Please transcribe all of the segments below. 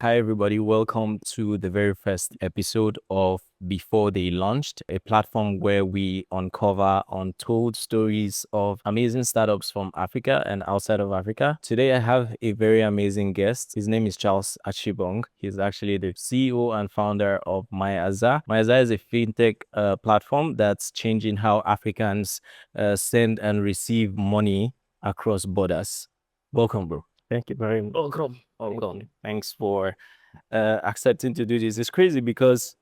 Hi, everybody. Welcome to the very first episode of Before They Launched, a platform where we uncover untold stories of amazing startups from Africa and outside of Africa. Today, I have a very amazing guest. His name is Charles Archibong. He's actually the CEO and founder of MyAza. MyAza is a fintech platform that's changing how Africans send and receive money across borders. Welcome, bro. Thank you very much. Welcome. Thanks for accepting to do this. It's crazy because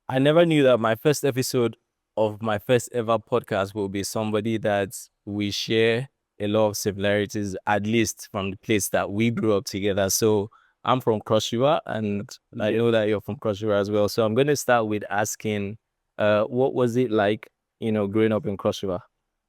I never knew that my first episode of my first ever podcast will be somebody that we share a lot of similarities, at least from the place that we grew up together. So I'm from Cross River, and I know that you're from Cross River as well. So I'm going to start with asking, what was it like, growing up in Cross River?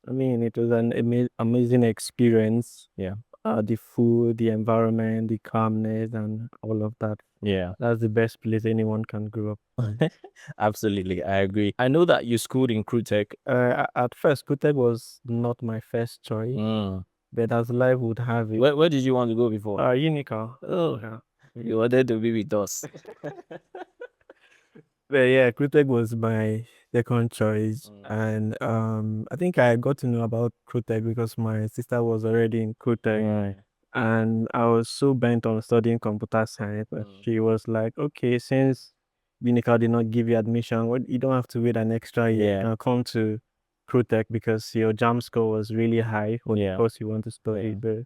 I mean, it was an amazing experience. Yeah. The food, the environment, the calmness, and all of that. Yeah. That's the best place anyone can grow up. Absolutely, I agree. I know that you schooled in Tech. At first, Kuteg was not my first choice, but as life would have it, Where did you want to go before? Unica. Oh, Yeah. you wanted to be with us. But yeah, Kuteg was my second choice, and I think I got to know about Kuteg because my sister was already in Kuteg. And I was so bent on studying computer science. But she was like, okay, since Unica did not give you admission, you don't have to wait an extra year. Yeah. You can come to Protech because your JAM score was really high for the course you want to study. Yeah. But I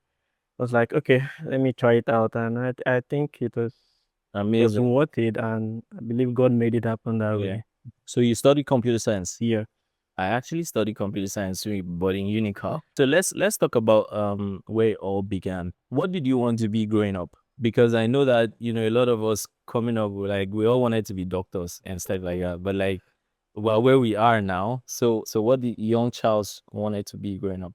was like, okay, let me try it out. And I think it was Amazing. worth it. And I believe God made it happen that Yeah. way. So you studied computer science? Yeah. I actually studied computer science, but in Unica. So let's talk about where it all began. What did you want to be growing up? Because I know that a lot of us coming up, we all wanted to be doctors and stuff like that. But where we are now, so what did young Charles wanted to be growing up?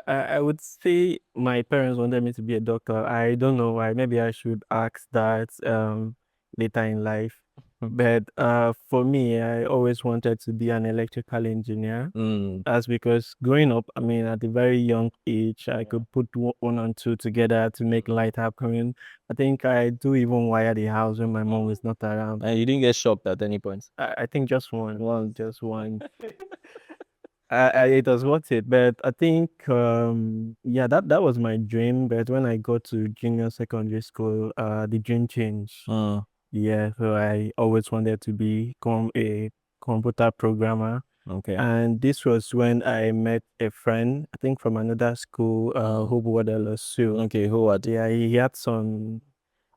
I would say my parents wanted me to be a doctor. I don't know why. Maybe I should ask that later in life. But for me, I always wanted to be an electrical engineer. That's because growing up, I mean, at a very young age, I could put one and two together to make light happen. I think I do even wire the house when my mom is not around. And you didn't get shocked at any point? I think just one, just one. It was worth it, but I think yeah, that was my dream. But when I got to junior secondary school, the dream changed. Yeah, so I always wanted to become a computer programmer. Okay. And this was when I met a friend, I think from another school, Hope Wadalasu. Okay, who are Yeah, he had some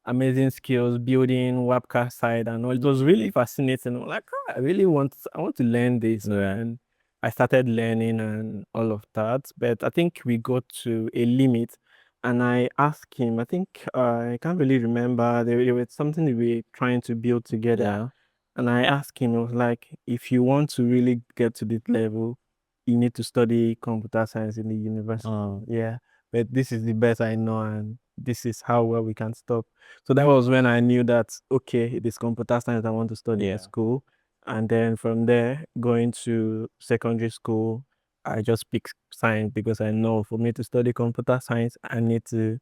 amazing skills building webcast side and all. It was really fascinating. I'm like, I want to learn this. And I started learning and all of that. But I think we got to a limit and I asked him, I think I can't really remember. There was something we were trying to build together. Yeah. And I asked him, I was like, if you want to really get to this level, you need to study computer science in the university. Yeah. But this is the best I know and this is how well we can stop. So that was when I knew that, okay, it is computer science I want to study in school. And then from there, going to secondary school, I just picked science because I know for me to study computer science, I need to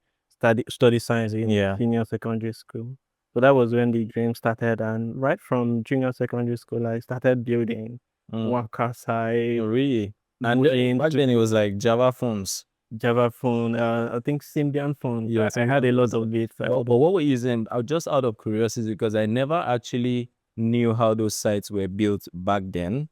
study science in senior secondary school. So that was when the dream started. And right from junior secondary school, I started building worker side. Really? And back then it was like Java phones. Java phone, I think Symbian phone. Yes, I had a lot of it. But what were you using? Just out of curiosity, because I never actually knew how those sites were built back then.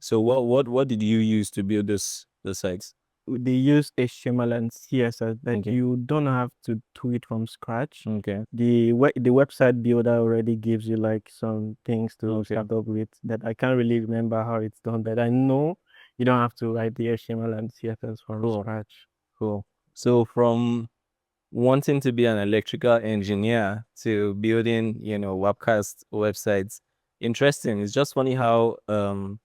So what did you use to build those sites? They use HTML and CSS, but Okay. you don't have to do it from scratch. Okay. The website builder already gives you like some things to start up with that I can't really remember how it's done, but I know you don't have to write the HTML and CSS from scratch. Cool. So from wanting to be an electrical engineer to building, webcast websites. Interesting. It's just funny how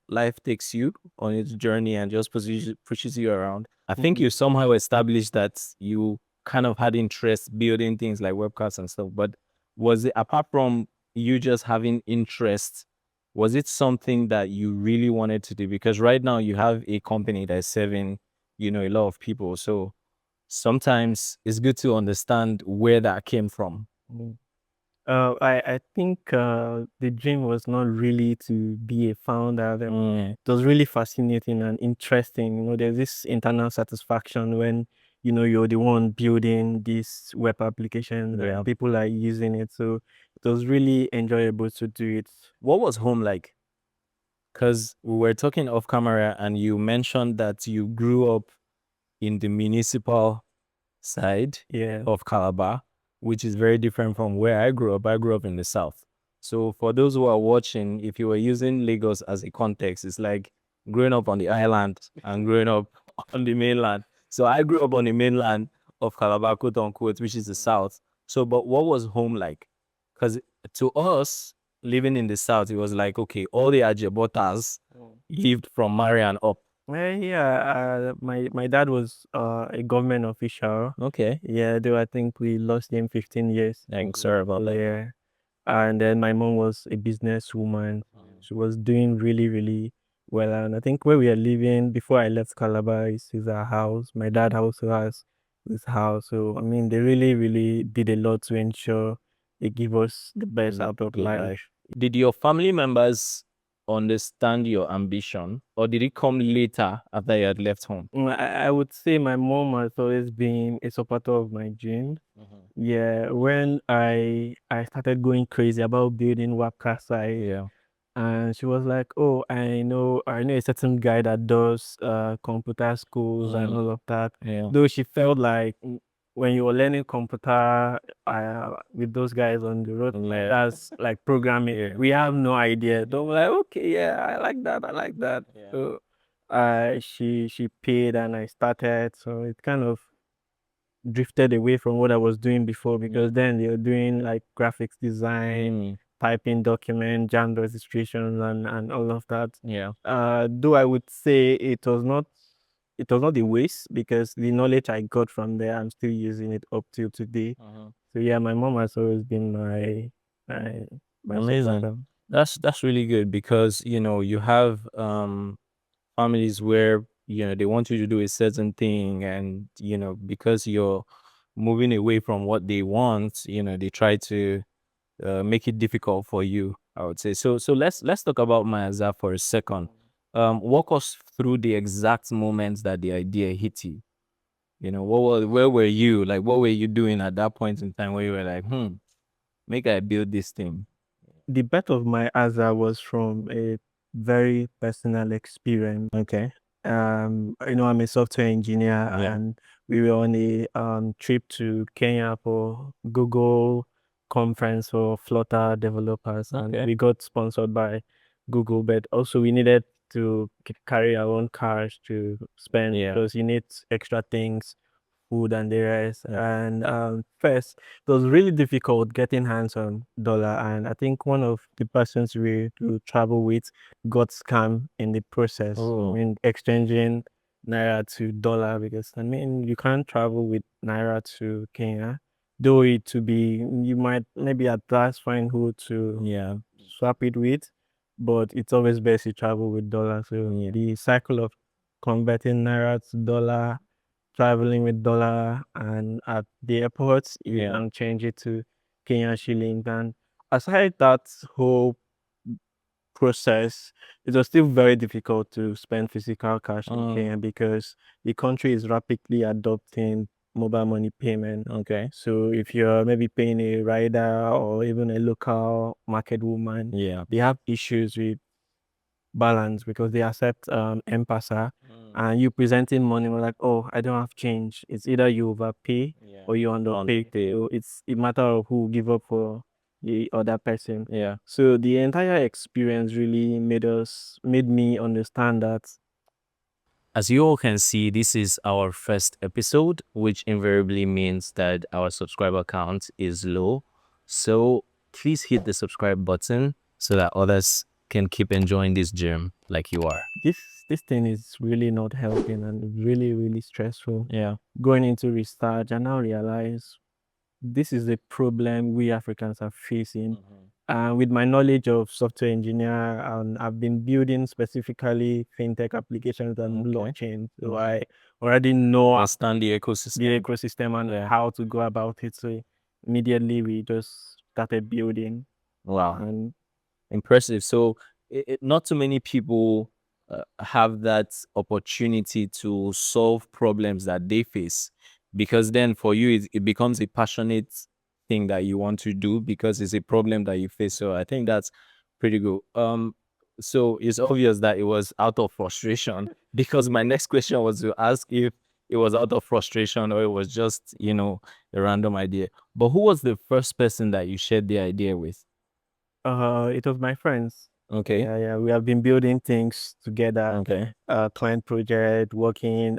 life takes you on its journey and just pushes you around. I think you somehow established that you kind of had interest building things like webcasts and stuff. But was it, apart from you just having interest, was it something that you really wanted to do? Because right now you have a company that's serving, a lot of people. So sometimes it's good to understand where that came from. I think the dream was not really to be a founder. It was really fascinating and interesting. There's this internal satisfaction when you're the one building this web application and people are using it. So it was really enjoyable to do it. What was home like? Because we were talking off camera and you mentioned that you grew up in the municipal side of Calabar, which is very different from where I grew up. I grew up in the south. So for those who are watching, if you were using Lagos as a context, it's like growing up on the island and growing up on the mainland. So I grew up on the mainland of Calabar, quote unquote, which is the south. So, but what was home like? Because to us, living in the south, it was like, okay, all the Ajebotas lived from Marian up. Yeah, my dad was a government official. Okay. Yeah, though I think we lost him 15 years. Thanks, sorry about that. Yeah. And then my mom was a businesswoman. She was doing really, really well. And I think where we are living before I left Calabar is our house. My dad also has this house. So I mean they really, really did a lot to ensure they give us the best out of life. Did your family members understand your ambition, or did it come later after you had left home? I would say my mom has always been a supporter of my dream. Yeah, when I started going crazy about building website, and she was like, "Oh, I know a certain guy that does computer schools and all of that." Though she felt like when you were learning computer with those guys on the road, that's like programming. We have no idea. So we're like, okay, yeah, I like that. I like that. So she paid and I started. So it kind of drifted away from what I was doing before because then they were doing like graphics design, typing document, jam registration and all of that. Though I would say it was not a waste because the knowledge I got from there, I'm still using it up till today. So yeah, my mom has always been my Amazing. supporter. That's really good because you have families where they want you to do a certain thing, and because you're moving away from what they want, they try to make it difficult for you, I would say. So let's talk about MyAza for a second. Walk us through the exact moments that the idea hit you. Where were you? Like, what were you doing at that point in time where you were like, make I build this thing? The birth of MyAza was from a very personal experience. Okay. I'm a software engineer and we were on a trip to Kenya for Google conference for Flutter developers and we got sponsored by Google, but also we needed to carry our own cars to spend because you need extra things, food and the rest. And first, it was really difficult getting hands on dollar. And I think one of the persons we to travel with got scammed in the process. I mean, exchanging naira to dollar because I mean you can't travel with naira to Kenya. Though it to be you might maybe at last find who to swap it with, but it's always best to travel with dollar. So the cycle of converting naira to dollar, traveling with dollar, and at the airports you can change it to Kenyan shilling. And aside that whole process, it was still very difficult to spend physical cash in Kenya because the country is rapidly adopting mobile money payment. Okay. So if you're maybe paying a rider or even a local market woman, they have issues with balance because they accept M-Pesa and you presenting money we're like, oh, I don't have change. It's either you overpay or you underpay. So it's a matter of who give up for the other person. So the entire experience really made me understand that. As you all can see, this is our first episode, which invariably means that our subscriber count is low. So please hit the subscribe button so that others can keep enjoying this gym like you are. This thing is really not helping and really, really stressful. Going into research, I now realize this is a problem we Africans are facing. With my knowledge of software engineer, I've been building specifically fintech applications and blockchain. So I already know Understand the the ecosystem. ecosystem and how to go about it. So immediately we just started building. Wow. And Impressive. So not too many people have that opportunity to solve problems that they face, because then for you it becomes a passionate thing that you want to do because it's a problem that you face. So I think that's pretty good. So it's obvious that it was out of frustration, because my next question was to ask if it was out of frustration or it was just, a random idea. But who was the first person that you shared the idea with? it was my friends. Okay. Yeah. We have been building things together. Okay. Client project, working.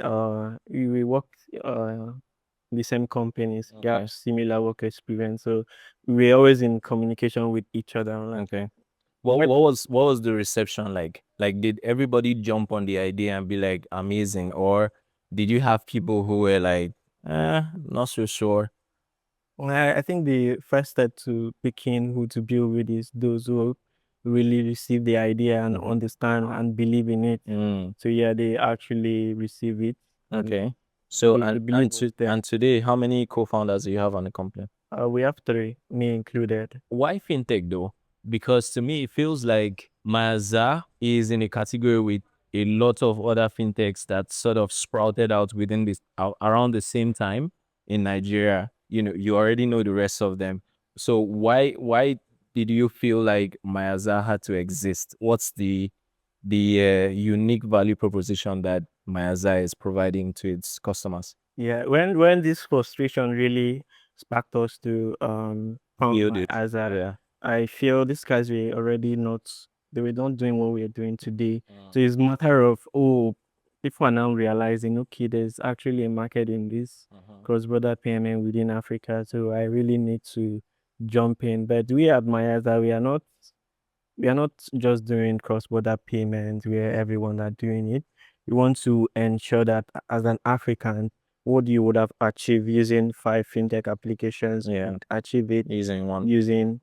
We worked the same companies. Okay. Yeah, similar work experience. So we're always in communication with each other. Like, Okay. What was the reception like? Like, did everybody jump on the idea and be like amazing, or did you have people who were like, not so sure? I think the first step to picking who to build with is those who really receive the idea and understand and believe in it. So yeah, they actually receive it. Okay. So The belief was there. and today, how many co-founders do you have on the company? We have three, me included. Why fintech though? Because to me, it feels like MyAza is in a category with a lot of other fintechs that sort of sprouted out within this around the same time in Nigeria. You already know the rest of them. So why did you feel like MyAza had to exist? What's the unique value proposition that MyAza is providing to its customers? Yeah, when this frustration really sparked us to found Build my it. Azar, Yeah. I feel these guys were already not they were not doing what we are doing today. So it's a matter of people are now realizing okay, there's actually a market in this cross-border payment within Africa. So I really need to jump in. But we at MyAza, we are not just doing cross-border payments where everyone are doing it. We want to ensure that as an African, what you would have achieved using 5 fintech applications, Yeah. and achieve it Using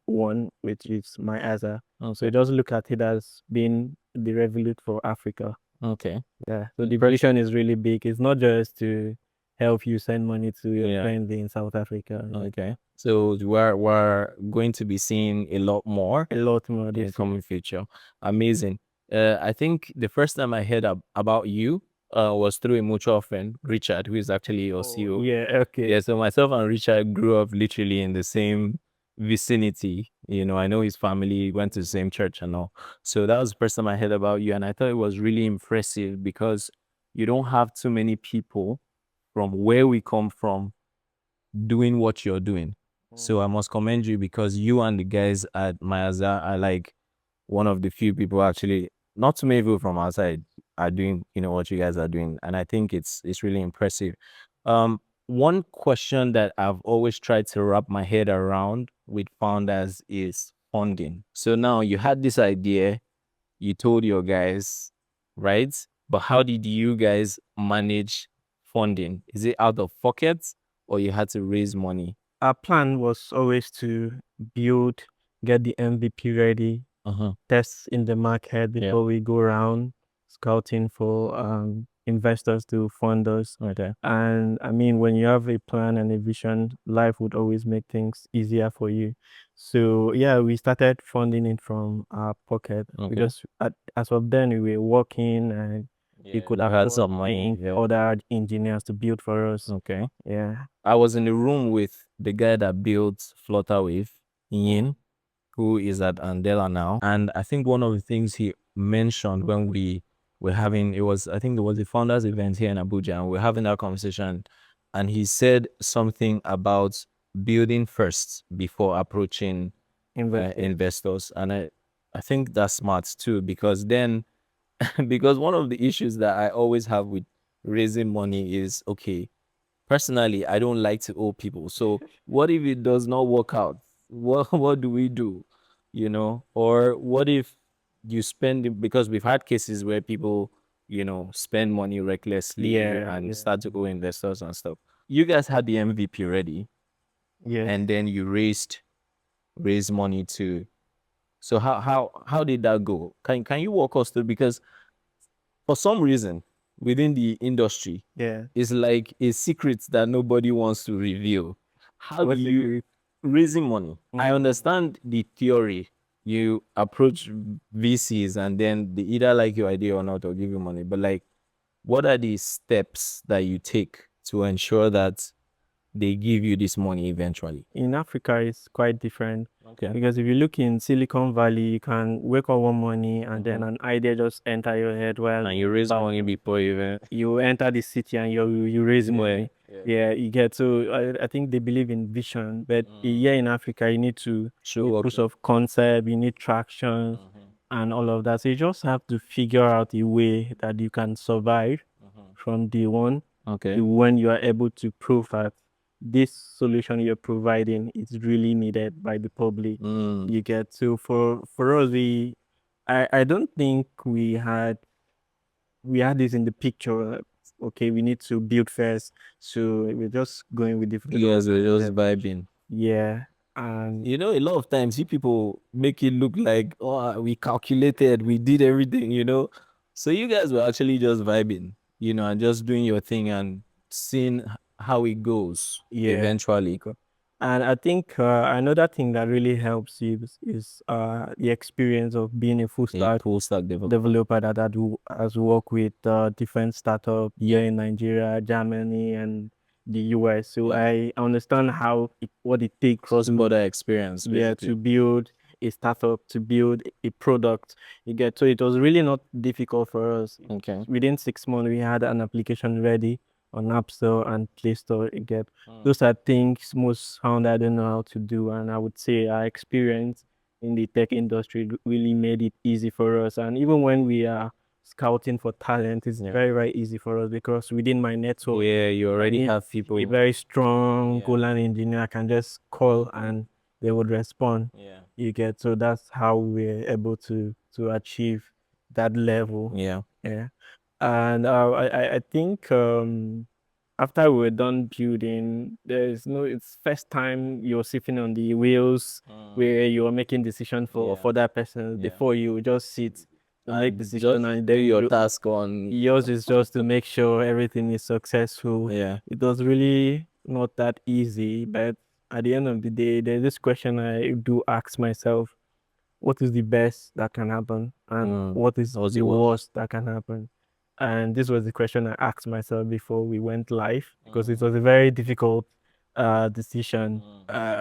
one, which is MyAza. So Okay. just look at it as being the Revolut for Africa. Okay. Yeah. So the vision is really big. It's not just to help you send money to your Yeah. friend in South Africa. Okay. So we're going to be seeing a lot more A lot more in this year. coming future. Amazing. I think the first time I heard about you was through a mutual friend, Richard, who is actually your CEO. Yeah, okay. Yeah, so myself and Richard grew up literally in the same vicinity. I know his family went to the same church and all. So that was the first time I heard about you, and I thought it was really impressive because you don't have too many people from where we come from doing what you're doing. So I must commend you, because you and the guys at MyAza are like one of the few people, actually, not too many people from outside are doing, what you guys are doing. And I think it's really impressive. One question that I've always tried to wrap my head around with founders is funding. So now you had this idea, you told your guys, right? But how did you guys manage funding? Is it out of pockets or you had to raise money? Our plan was always to build, get the MVP ready, test in the market before we go around scouting for investors to fund us. Okay. And I mean, when you have a plan and a vision, life would always make things easier for you. So yeah, we started funding it from our pocket because as of then we were working and we could you had some afford money. paying other engineers to build for us. Okay. Yeah. I was in the room with the guy that built Flutterwave, Yin, who is at Andela now. And I think one of the things he mentioned when we were having, I think it was the founders event here in Abuja, and we're having that conversation. And he said something about building first before approaching investors. And I think that's smart too, because then, because one of the issues that I always have with raising money is, okay, personally, I don't like to owe people. So what if it does not work out? What do we do? Or what if you spend it, because we've had cases where people, spend money recklessly and start to owe investors and stuff. You guys had the MVP ready, and then you raised money too. So how did that go? Can you walk us through? Because for some reason within the industry, it's like a secret that nobody wants to reveal. How do you raising money. I understand the theory. You approach VCs and then they either like your idea or not or give you money. But like, what are the steps that you take to ensure that they give you this money eventually? In Africa, it's quite different. Okay. Because if you look in Silicon Valley, you can wake up one morning and then an idea just enter your head. Well, And you raise money before even you enter the city and you raise money. Yeah, you get. So I think they believe in vision, but here in Africa, you need to show proof of concept, you need traction and all of that. So you just have to figure out a way that you can survive from day one Okay. to when you are able to prove that this solution you're providing is really needed by the public. You get. So for us, I don't think we had this in the picture. Okay, we need to build first. So we're just going with the flow. You guys were just vibing. Yeah. And You know, a lot of times you people make it look like, oh, we calculated, we did everything, you know. So you guys were actually just vibing, you know, and just doing your thing and seeing how it goes eventually. And I think another thing that really helps is the experience of being a full stack developer that has worked with different startups here in Nigeria, Germany, and the US. So I understand what it takes cross-border experience, basically. to build a startup, to build a product. You get. So it was really not difficult for us. Okay. Within 6 months, we had an application ready on App Store and Play Store. You get. Those are things most founders don't know how to do, and I would say our experience in the tech industry really made it easy for us. And even when we are scouting for talent, it's very, very easy for us because within my network, you already have people. A very strong Golang engineer I can just call and they would respond. You get. So that's how we're able to achieve that level. Yeah. And I think after we were done building, it's first time you're sitting on the wheels where you're making decisions for that person. Before you just sit and make decision and do then your task on. yours is just to make sure everything is successful. Yeah. It was really not that easy, but at the end of the day, there's this question I do ask myself: what is the best that can happen, and what is the worst that can happen? And this was the question I asked myself before we went live because it was a very difficult decision.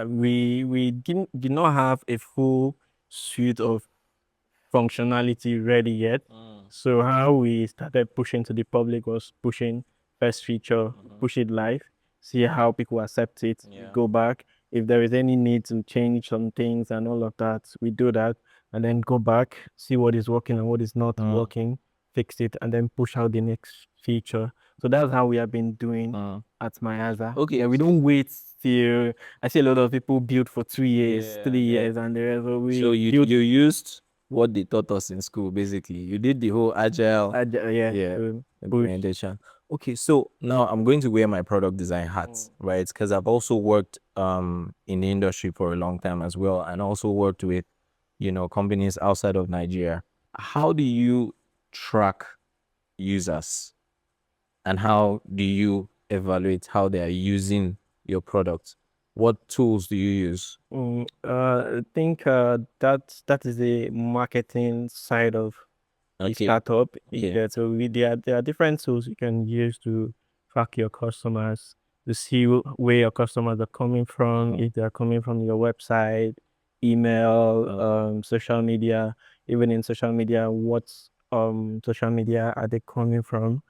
We did not have a full suite of functionality ready yet. So how we started pushing to the public was pushing first feature, push it live, see how people accept it, go back. If there is any need to change some things and all of that, we do that, and then go back, see what is working and what is not working, fix it, and then push out the next feature. So that's how we have been doing at MyAza. Okay. Yeah, we don't wait till I see a lot of people build for 2 years, 3 years, and the rest. So you used what they taught us in school, basically. You did the whole agile implementation. Okay, so now I'm going to wear my product design hat, right? Because I've also worked in the industry for a long time as well, and also worked with, you know, companies outside of Nigeria. How do you track users, and how do you evaluate how they are using your product? What tools do you use? I think that is the marketing side of the startup. Yeah. So there are different tools you can use to track your customers, to see where your customers are coming from, if they are coming from your website, email, social media. Even in social media, what social media are they coming from?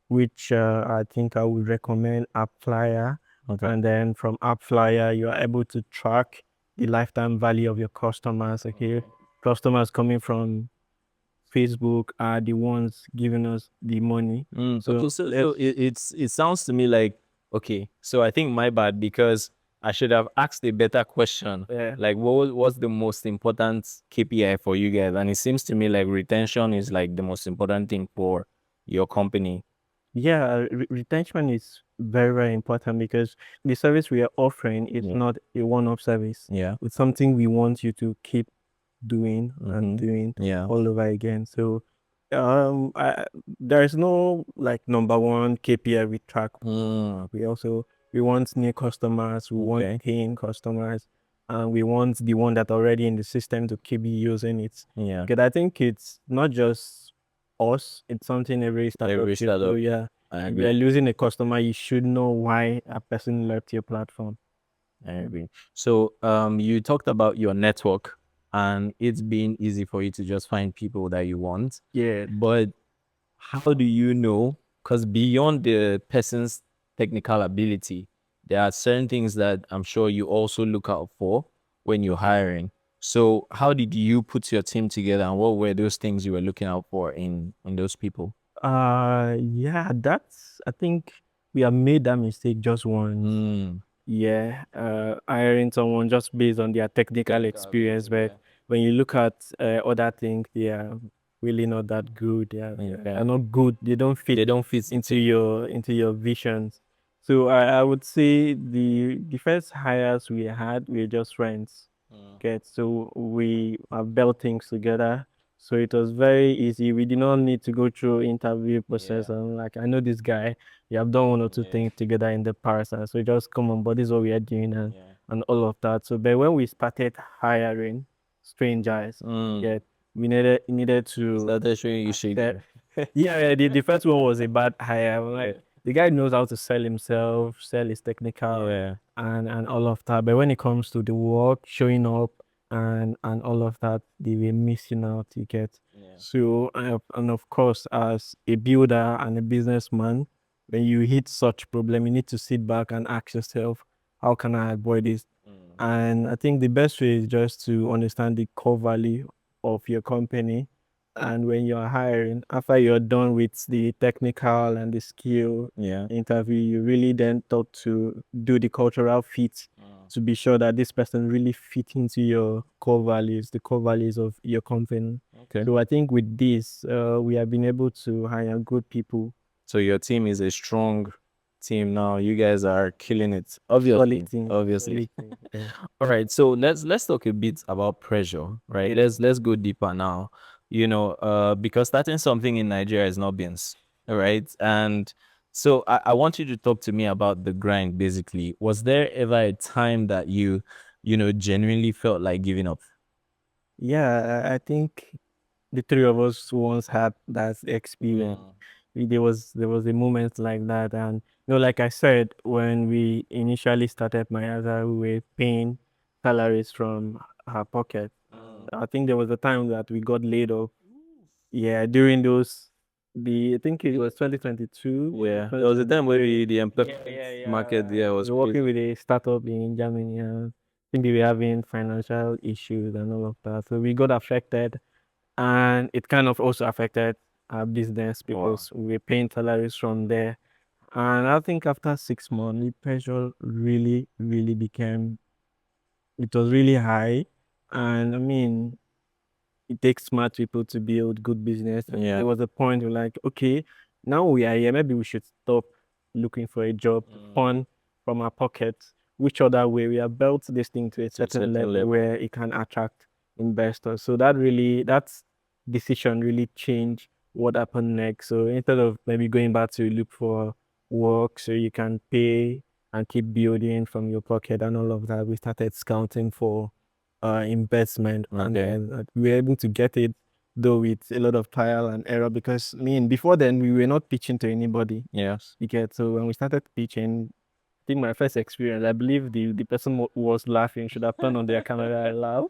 Which I think I would recommend AppFlyer. And then from AppFlyer, you are able to track the lifetime value of your customers. Okay, customers coming from Facebook are the ones giving us the money. So it sounds to me like, okay, so I think my bad, because I should have asked a better question. Like, what's the most important KPI for you guys? And it seems to me like retention is like the most important thing for your company. Yeah, retention is very, very important because the service we are offering is not a one-off service. It's something we want you to keep doing and doing all over again. So there is no like number one KPI we track. We want new customers, we want paying customers, and we want the one that already in the system to keep using it. Yeah. Because I think it's not just us, it's something every startup Every should do. startup. Yeah. I If agree. you're losing a customer, you should know why a person left your platform. I agree. So you talked about your network and it's been easy for you to just find people that you want. Yeah. But how do you know? Because beyond the person's technical ability, there are certain things that I'm sure you also look out for when you're hiring. So how did you put your team together and what were those things you were looking out for in those people? Yeah, that's, I think we have made that mistake just once. Mm, Yeah, hiring someone just based on their technical experience, but yeah. when you look at other things, they are really not that good. They are, Yeah. are not good. They don't fit They don't fit into your visions. So I would say the first hires we had were just friends. Okay, so we have built things together. So it was very easy. We did not need to go through interview process. Yeah. And like, I know this guy, we have done one or two Yeah. things together in the past. And so just come on, but this is what we are doing, Yeah. and all of that. So but when we started hiring strangers, yeah, we needed to Started showing you shade. accept. Yeah, the first one was a bad hire. I'm like, the guy knows how to sell himself, sell his technical Yeah. and all of that. But when it comes to the work, showing up and all of that, they were missing out. You get. Yeah. So and of course, as a builder and a businessman, when you hit such problem, you need to sit back and ask yourself, how can I avoid this? And I think the best way is just to understand the core value of your company. And when you're hiring, after you're done with the technical and the skill Yeah. interview, you really then talk to do the cultural fit to be sure that this person really fit into your core values, the core values of your company. Okay. So I think with this, we have been able to hire good people. So your team is a strong team now. You guys are killing it. Obviously. Solid team. Obviously. Solid team. Yeah. All right. So let's talk a bit about pressure, right? Let's go deeper now. Because starting something in Nigeria is not beans, all right? And so I want you to talk to me about the grind basically. Was there ever a time that genuinely felt like giving up? Yeah, I think the three of us once had that experience. There was a moment like that, and like I said, when we initially started MyAza, we were paying salaries from her pocket. I think there was a time that we got laid off. Yeah, during those, I think it was 2022. Yeah. There was a time where 2023. the Yeah. market there was We were working with a startup in Germany. I think they were having financial issues and all of that. So we got affected, and it kind of also affected our business because we were paying salaries from there. And I think after 6 months, the pressure really, really it was really high. And I mean, it takes smart people to build good business. Yeah. There was a point where like, okay, now we are here, maybe we should stop looking for a job, fund from our pockets. Which other way we have built this thing to a certain level where it can attract investors. So that decision really changed what happened next. So instead of maybe going back to look for work so you can pay and keep building from your pocket and all of that, we started scouting for investment, and then we were able to get it, though with a lot of trial and error, because I mean before then we were not pitching to anybody. Yes. You get. So when we started pitching, I think my first experience, I believe the person who was laughing should have turned on their camera and laugh.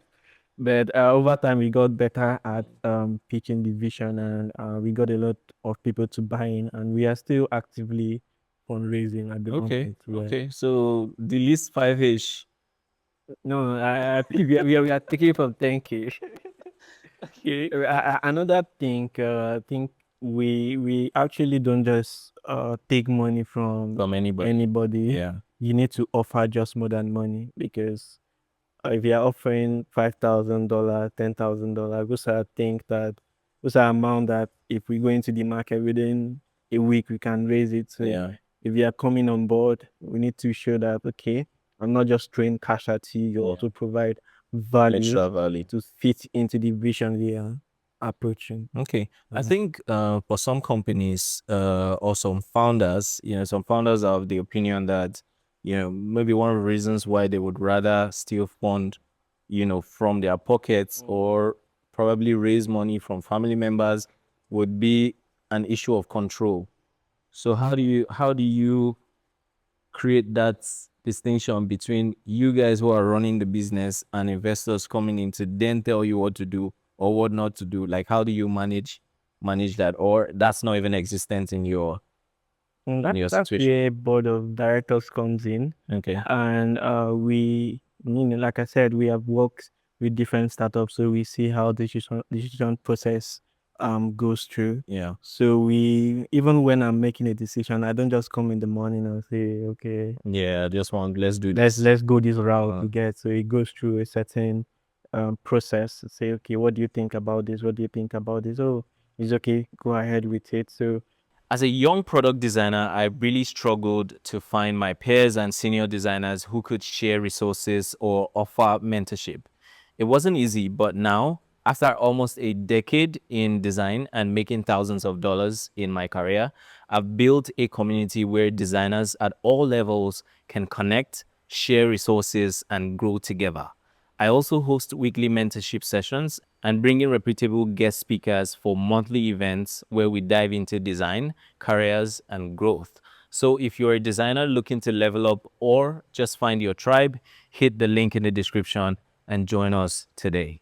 But over time we got better at pitching the vision, and we got a lot of people to buy in, and we are still actively fundraising at the Okay. moment. Yeah. Okay. So the least 5-ish. No, I think we are taking from 10K. Okay. Another thing, I think we actually don't just take money from From anybody. anybody. Yeah. You need to offer just more than money, because if you're offering $5,000, $10,000, those are amount that if we go into the market within a week, we can raise it. So Yeah. if you are coming on board, we need to show that, okay, I'm not just throwing cash at you, you also provide value Extra value. to fit into the vision we are approaching. Okay. I think for some companies or some founders, some founders are of the opinion that maybe one of the reasons why they would rather still fund, from their pockets or probably raise money from family members would be an issue of control. So how do you create that distinction between you guys who are running the business and investors coming in to then tell you what to do or what not to do? Like, how do you manage that, or that's not even existent in your And that's situation? where board of directors comes in. Okay. And like I said, we have worked with different startups, so we see how decision process goes through. Yeah. So we even when I'm making a decision, I don't just come in the morning and say, okay, Yeah, I just want let's do let's this. let's go this route Uh, to get. So it goes through a certain process to say, okay, what do you think about this? What do you think about this? Oh, it's okay, go ahead with it. So As a young product designer, I really struggled to find my peers and senior designers who could share resources or offer mentorship. It wasn't easy, but now, after almost a decade in design and making thousands of dollars in my career, I've built a community where designers at all levels can connect, share resources, and grow together. I also host weekly mentorship sessions and bring in reputable guest speakers for monthly events where we dive into design, careers, and growth. So if you're a designer looking to level up or just find your tribe, hit the link in the description and join us today.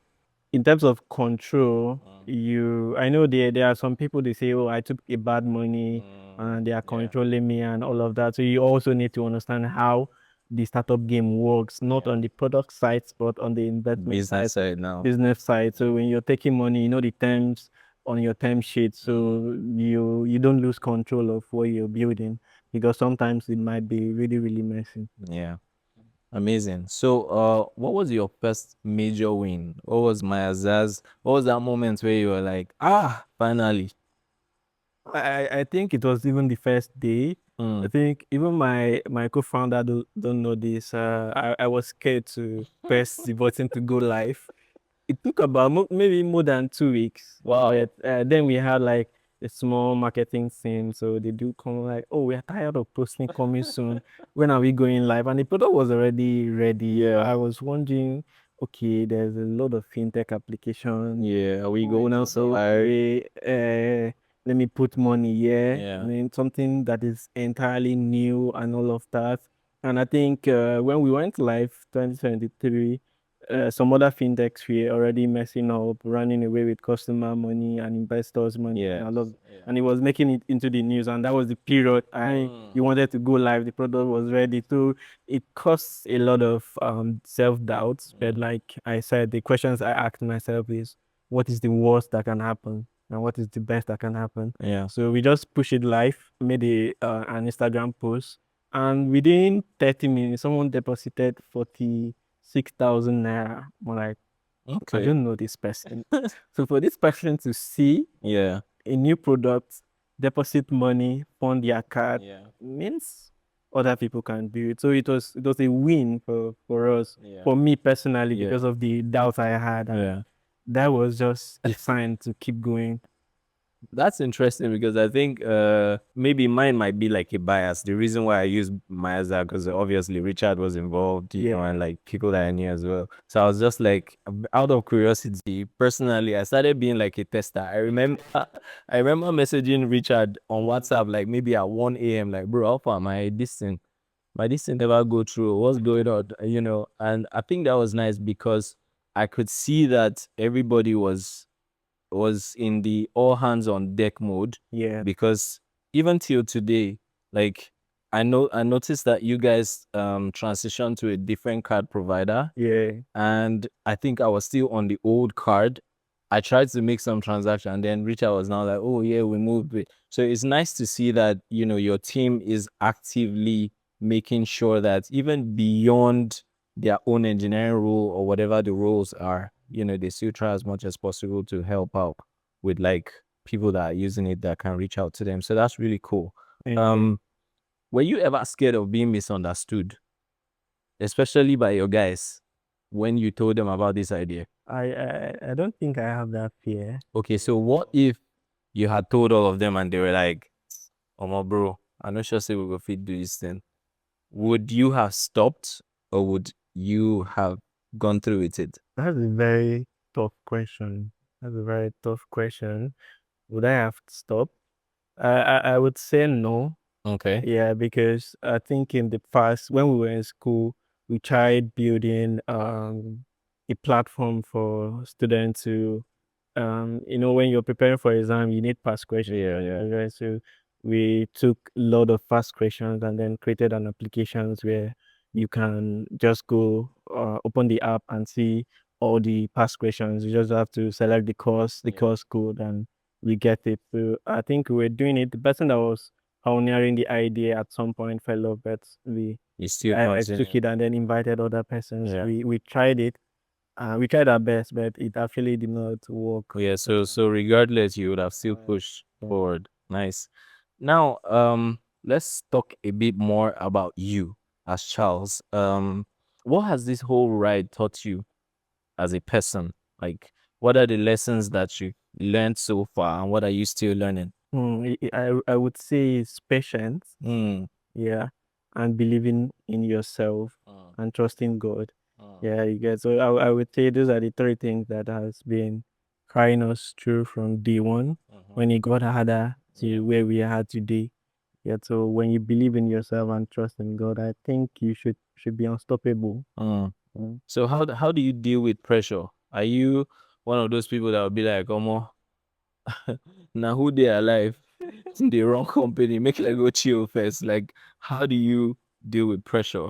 in terms of control, I know there are some people they say, oh, I took a bad money and they are Yeah. controlling me and all of that. So you also need to understand how the startup game works, not Yeah. on the product side, but on the investment Business side, side now. business side. So when you're taking money, you know the terms on your term sheet, so you don't lose control of what you're building because sometimes it might be really, really messy. Yeah. Amazing. So, what was your first major win? What was MyAza's? What was that moment where you were like, finally? I think it was even the first day. I Mm. think even my co-founder don't know this. I was scared to press the button to go live. It took about maybe more than 2 weeks. Wow. But then we had like a small marketing team, so they do come like, oh, we're tired of posting coming soon. When are we going live? And the product was already ready. Yeah. I was wondering, okay, there's a lot of fintech application. Yeah. Are we Going going to to say, survive? okay, let me put money here. I Yeah. mean, something that is entirely new and all of that. And I think when we went live 2023, some other fintechs were already messing up, running away with customer money and investors' money and Yeah. all of, Yeah. and it was making it into the news. And that was the period you wanted to go live. The product was ready. So it costs a lot of self-doubts. But like I said, the questions I asked myself is, what is the worst that can happen? And what is the best that can happen? Yeah. So we just push it live, made an Instagram post, and within 30 minutes, someone deposited 46,000 naira. I'm like, I Okay. don't know this person. So for this person to see Yeah. a new product, deposit money, fund their card, Yeah. means other people can do it. So it was a win for us, Yeah. for me personally, Yeah. because of the doubts I had, and Yeah. that was just a sign to keep going. That's interesting because I think maybe mine might be like a bias. The reason why I use MyAza because obviously Richard was involved, Yeah. and like people that I knew as well. So I was just like, out of curiosity, personally, I started being like a tester. I remember messaging Richard on WhatsApp like maybe at 1 a.m. like, bro, how far my this thing never go through. What's going on? And I think that was nice because I could see that everybody was in the all hands on deck mode, Yeah. because even till today, like I noticed that you guys transitioned to a different card provider, Yeah. and I think I was still on the old card. I tried to make some transaction, and then Richard was now like, "Oh yeah, we moved it." So it's nice to see that your team is actively making sure that even beyond their own engineering role or whatever the roles are, they still try as much as possible to help out with like people that are using it that can reach out to them. So that's really cool. Yeah. Um, were you ever scared of being misunderstood, especially by your guys, when you told them about this idea? I don't think I have that fear. Okay, so what if you had told all of them and they were like, "Oh my bro, I'm not sure say we go fit do this thing." would you have stopped or would you have gone through with it? That's a very tough question. That's a very tough question. Would I have to stop? I would say no. Okay. Yeah, because I think in the past, when we were in school, we tried building a platform for students to when you're preparing for exam, you need past questions. Yeah. Okay, so we took a lot of past questions and then created an applications where you can just go open the app and see all the past questions. You just have to select the course code, and we get it. So I think we were doing it. The person that was pioneering the idea at some point fell off, but You still I took continue. it and then invited other persons. Yeah. We tried it. We tried our best, but it actually did not work. Yeah, so regardless, you would have still pushed Yeah. forward. Nice. Now, let's talk a bit more about you as Charles. What has this whole ride taught you as a person? Like, what are the lessons that you learned so far, and what are you still learning? I would say it's patience, Mm. yeah, and believing in yourself Mm. and trusting God. Mm. Yeah, you get. So I would say those are the three things that has been carrying us through from day one Mhm. when it got harder Yeah. to where we are today. Yeah, so when you believe in yourself and trust in God, I think you should be unstoppable. Mm. Mm. So how do you deal with pressure? Are you one of those people that will be like, Omo, now who they alive? It's in the wrong company. Make like go chill first. Like, how do you deal with pressure?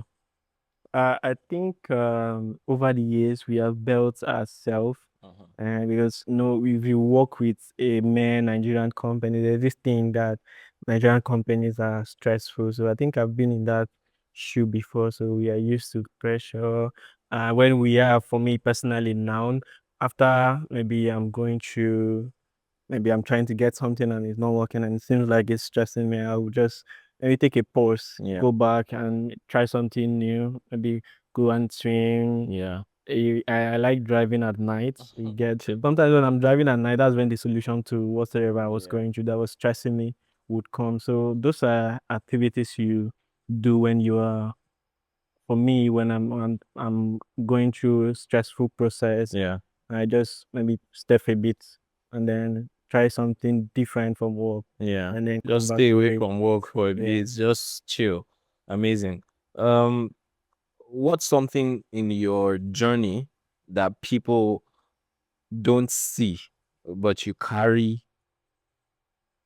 I think over the years we have built ourselves, Uh-huh. and because if you work with a main Nigerian company, there's this thing that Nigerian companies are stressful. So I think I've been in that shoe before, so we are used to pressure. When we are, for me personally now, after maybe I'm going through maybe I'm trying to get something and it's not working and it seems like it's stressing me, I would just maybe take a pause, Yeah. go back and try something new, maybe go and swim. Yeah. I like driving at night. You get Chill. sometimes when I'm driving at night, that's when the solution to whatever I was Yeah. going through that was stressing me would come. So those are activities you do when you are for me when I'm going through a stressful process. Yeah. I just maybe step a bit and then try something different from work Yeah. and then come Just back stay to away it. from work for a Yeah. bit. Just chill. Amazing. Um, what's something in your journey that people don't see, but you carry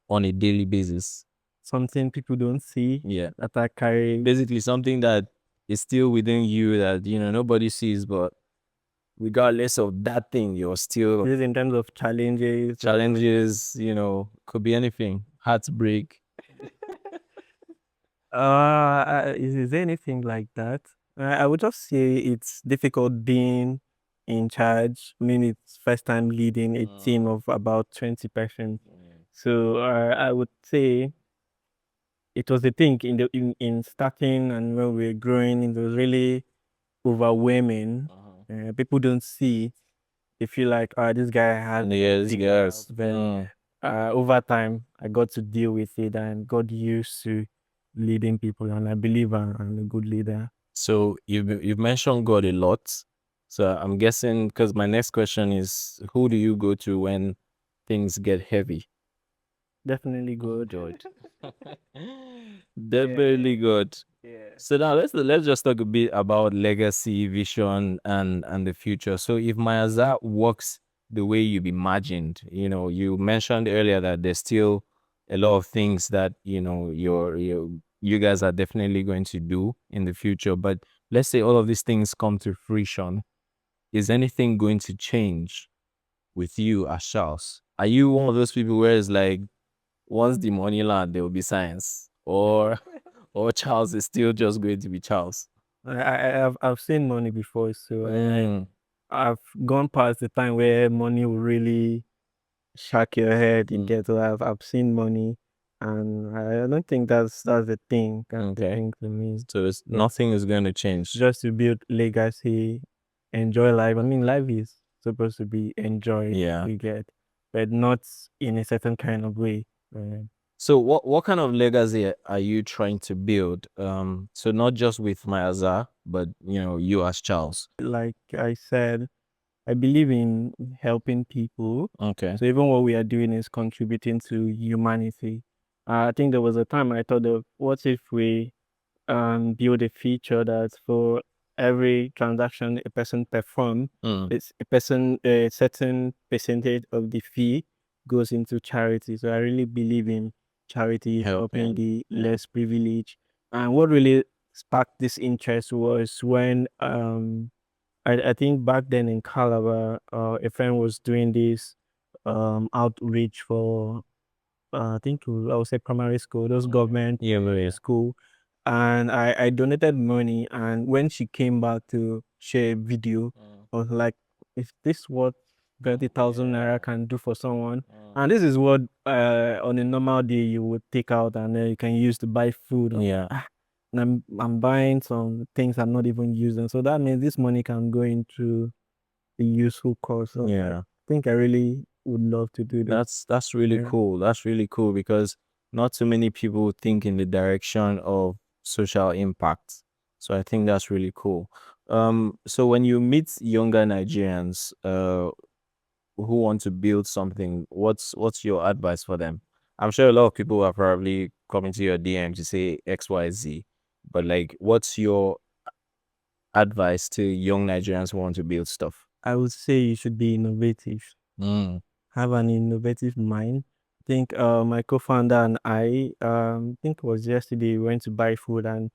on a daily basis? Something people don't see Yeah. that I carry. Basically something that is still within you that nobody sees, but regardless of that thing, you're still This is in terms of challenges. challenges, could be anything. Heartbreak. Is there anything like that? I would just say it's difficult being in charge. I mean, it's first time leading a team of about 20 persons. So I would say it was a thing in starting and when we were growing, it was really overwhelming. People don't see. They feel like, this guy has Yeah, it this figured out. guy's But over time, I got to deal with it and got used to leading people. And I believe I'm a good leader. So you've mentioned God a lot. So I'm guessing because my next question is, who do you go to when things get heavy? Definitely Oh good. God. Definitely good. Yeah. So now let's just talk a bit about legacy, vision, and the future. So if MyAza works the way you've imagined, you mentioned earlier that there's still a lot of things that you guys are definitely going to do in the future. But let's say all of these things come to fruition. Is anything going to change with you as Charles? Are you one of those people where it's like once the money land, there will be science, or Charles is still just going to be Charles? I've seen money before, so Mm, I've gone past the time where money will really shock your head. You mm, get to I've seen money, and I don't think that's the thing. That's the okay. thing to me. So Yeah. nothing is going to change. Just to build legacy, enjoy life. I mean, life is supposed to be enjoyed. Yeah. You get, but not in a certain kind of way. Right? So what kind of legacy are you trying to build? So not just with MyAza, but you as Charles. Like I said, I believe in helping people. Okay. So even what we are doing is contributing to humanity. I think there was a time I thought of what if we build a feature that for every transaction a person perform, it's a certain percentage of the fee goes into charity. So I really believe in charity, helping the less privileged. And what really sparked this interest was when I think back then in Calabar, a friend was doing this outreach for I think I would say primary school, those government school. And I donated money, and when she came back to share a video, I was like, if this what 30,000 naira can do for someone, and this is what on a normal day you would take out and then you can use to buy food. Yeah. And I'm buying some things I'm not even using. So that means this money can go into a useful cause. So I think I really would love to do this. That's really cool. That's really cool because not too many people think in the direction of social impact. So I think that's really cool. So when you meet younger Nigerians who want to build something, what's your advice for them? I'm sure a lot of people are probably coming to your DM to say XYZ, but like what's your advice to young Nigerians who want to build stuff? I would say you should be innovative. Have an innovative mind. I think my co-founder and I think it was yesterday, we went to buy food and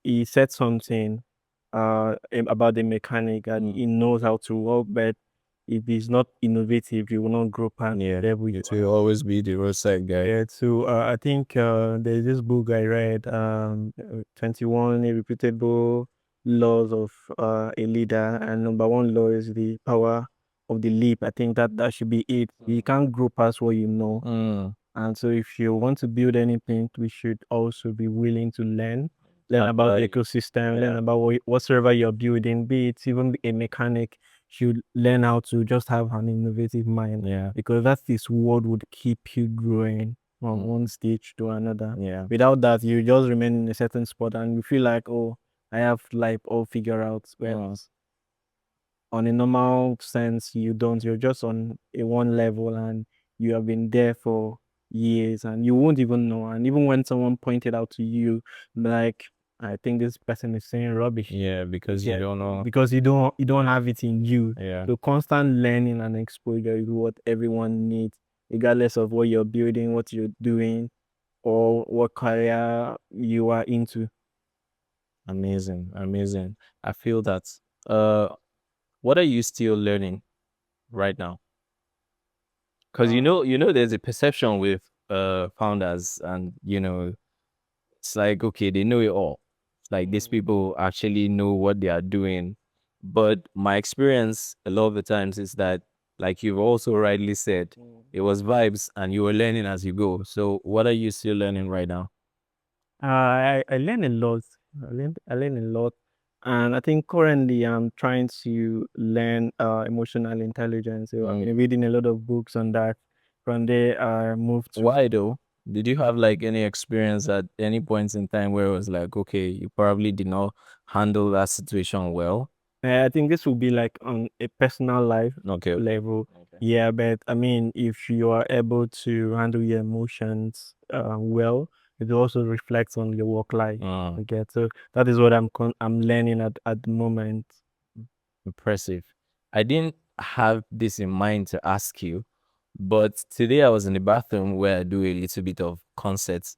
he said something about the mechanic and he knows how to work, but if he's not innovative, you will not grow past the level you To always be the roadside guy. Yeah, so I think there's this book I read, 21 Irrefutable Laws of a Leader, and number one law is the power of the leap. I think that should be it. You can't grow past what you know. And so if you want to build anything, we should also be willing to learn about the ecosystem, learn about whatsoever you're building, be it even a mechanic, should learn how to just have an innovative mind. Yeah. Because that is what would keep you growing from one stage to another. Yeah. Without that, you just remain in a certain spot and you feel like, oh, I have life all figured out. Well, on a normal sense, you don't. You're just on a one level and you have been there for years and you won't even know. And even when someone pointed out to you, like, I think this person is saying rubbish. Yeah, because you don't know. Because you don't have it in you. Yeah. So constant learning and exposure is what everyone needs, regardless of what you're building, what you're doing, or what career you are into. Amazing, amazing. I feel that. What are you still learning right now? Because there's a perception with founders, and it's like, okay, they know it all. Like these people actually know what they are doing. But my experience a lot of the times is that, like you've also rightly said, it was vibes and you were learning as you go. So what are you still learning right now? I learn a lot. I learn a lot, and I think currently I'm trying to learn emotional intelligence. So I've been reading a lot of books on that. From there, I moved to. Why though? Did you have like any experience at any point in time where it was like, okay, you probably did not handle that situation well? I think this will be like on a personal life Okay. level. Yeah, but I mean, if you are able to handle your emotions well, it also reflects on your work life. Okay, so that is what I'm learning at the moment. Impressive. I didn't have this in mind to ask you, but today I was in the bathroom where I do a little bit of concerts,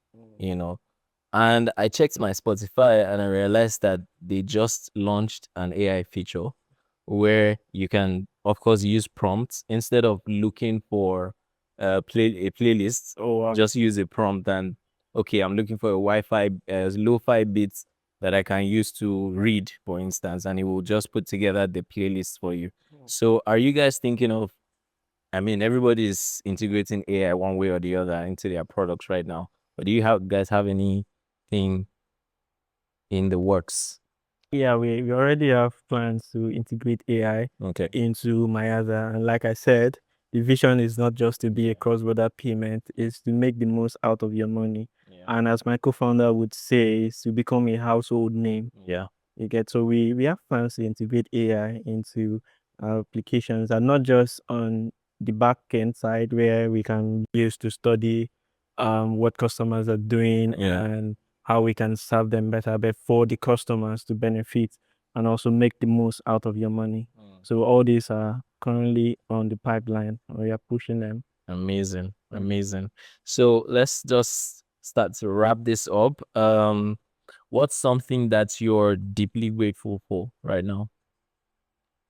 and I checked my Spotify and I realized that they just launched an AI feature where you can, of course, use prompts instead of looking for a playlist. Oh, wow. Just use a prompt and, okay, I'm looking for a Wi-Fi lo-fi beats that I can use to read, for instance, and it will just put together the playlist for you. So, are you guys thinking of? I mean, everybody is integrating AI one way or the other into their products right now. But do you guys have anything in the works? Yeah, we already have plans to integrate AI Okay. into MyAza. And like I said, the vision is not just to be a cross-border payment, it's to make the most out of your money. And as my co-founder would say, is to become a household name. Yeah. You get, so we have plans to integrate AI into our applications, and not just on the back end side where we can use to study what customers are doing and how we can serve them better, but for the customers to benefit and also make the most out of your money. So all these are currently on the pipeline. We are pushing them. Amazing. Amazing. So let's just start to wrap this up. What's something that you're deeply grateful for right now?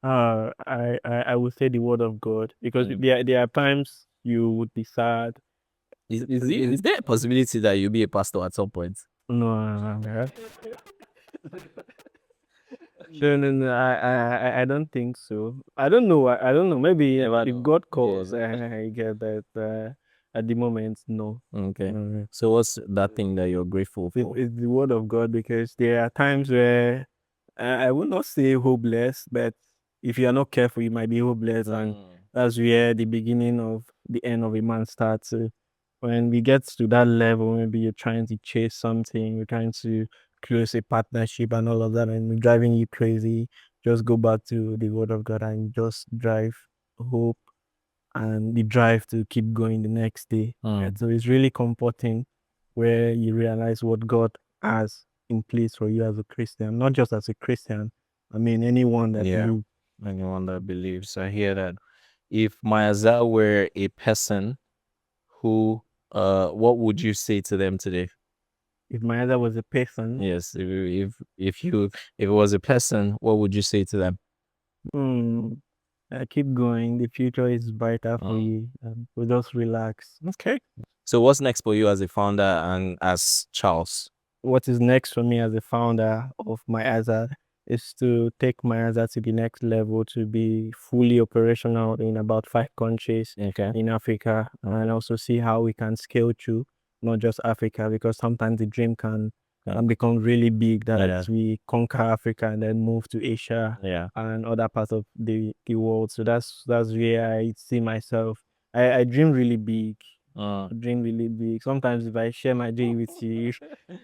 I would say the word of God, because there are times you would be sad. Is there a possibility that you'll be a pastor at some point? No, no, I don't think so. I don't know. I don't know. Maybe if God calls, I get that. At the moment, no. Okay. So what's that thing that you're grateful for? It's the word of God, because there are times where I will not say hopeless, but if you are not careful, you might be hopeless, and that's where the beginning of the end of a man starts. When we get to that level, maybe you're trying to chase something, you're trying to close a partnership and all of that, and driving you crazy. Just go back to the word of God and just drive hope and the drive to keep going the next day. So it's really comforting where you realize what God has in place for you as a Christian, not just as a Christian. I mean, anyone that believes. Anyone that believes. I hear that. If MyAza were a person, who what would you say to them today? If MyAza was a person, Yes, if it was a person, what would you say to them? keep going. The future is brighter for you. So just relax. Okay. So what's next for you as a founder and as Charles? What is next for me as a founder of MyAza is to take MyAza to the next level, to be fully operational in about 5 countries in Africa, and also see how we can scale to not just Africa, because sometimes the dream can become really big, that we conquer Africa and then move to Asia and other parts of the world. So that's where I see myself. I dream really big. Dream really big. Sometimes if I share my dream with you,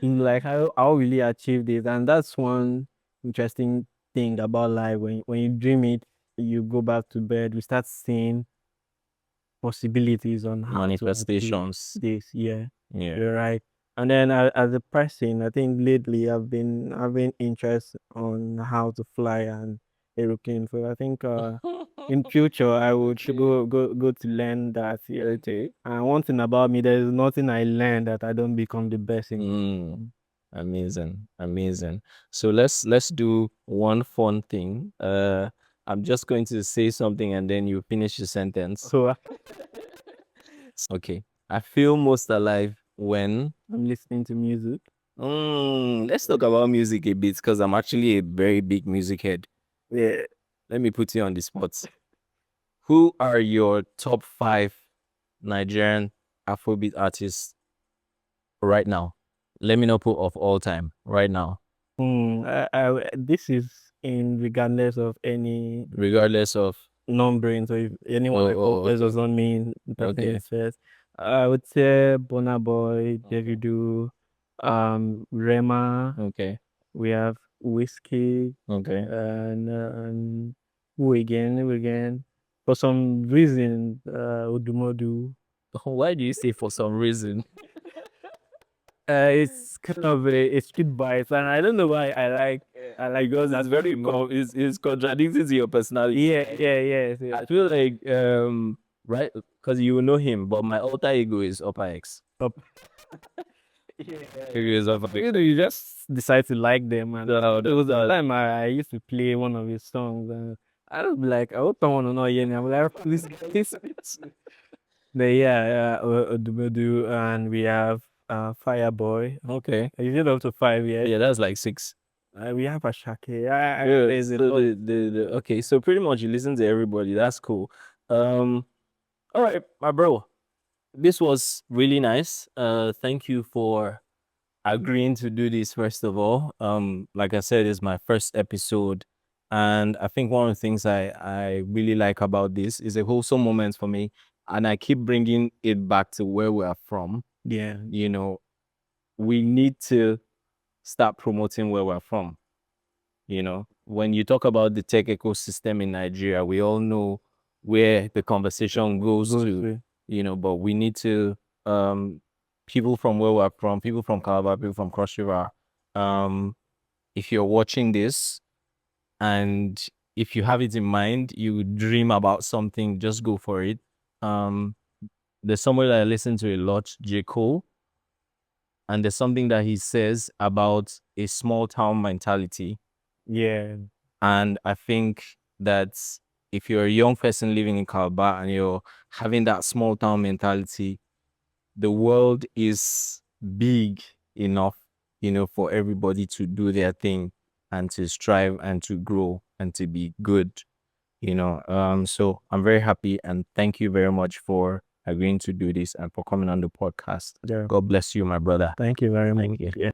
in like how will you achieve this? And that's one interesting thing about life. When you dream it, you go back to bed, we start seeing possibilities on how Manifestations. to achieve this. You're right. And then as a person, I think lately I've been having interest on how to fly an aeroplane. So I think in future I would go to learn that. And one thing about me, there's nothing I learn that I don't become the best in. Amazing, amazing. So let's do one fun thing. I'm just going to say something and then you finish the sentence. So Okay. I feel most alive when I'm listening to music. let's talk about music a bit, because I'm actually a very big music head. Yeah. Let me put you on the spot. Who are your top 5 Nigerian Afrobeat artists right now? Let me not put of all time right now. This is in regardless of any Regardless of numbering. So if anyone I call first does not mean the person is first. I would say Burna Boy, Davido, Rema. Okay. We have Whiskey. Okay. And who again? Who again? For some reason, Odumodu. Why do you say for some reason? It's kind of a street bias, and I don't know why I like Because it's very it's contradicting to your personality. Yeah. I feel like right, because you know him, but my alter ego is Upper X. You just decide to like them, and there was a time I used to play one of his songs, and I would be like, I hope someone will not hear me. I'm like, this. But yeah, Odumodu, and we have Fireboy. Okay. You did up to 5 years. Yeah, that's like 6. We have Ashake. Okay, so pretty much you listen to everybody. That's cool. All right, my bro. This was really nice. Thank you for agreeing to do this, first of all. Like I said, it's my first episode And I think one of the things I really like about this is a wholesome moment for me. And I keep bringing it back to where we are from. Yeah. You know, we need to start promoting where we're from. You know, when you talk about the tech ecosystem in Nigeria, we all know where the conversation goes to, you know, but we need to, people from where we're from, people from Calabar, people from Cross River, if you're watching this and if you have it in mind, you dream about something, just go for it. There's somebody that I listen to a lot, J. Cole, and there's something that he says about a small town mentality. Yeah. And I think that if you're a young person living in Calabar and you're having that small town mentality, the world is big enough, you know, for everybody to do their thing and to strive and to grow and to be good, you know. So I'm very happy and thank you very much for agreeing to do this and for coming on the podcast. Yeah. God bless you, my brother. Thank you very much. Thank you. Yeah.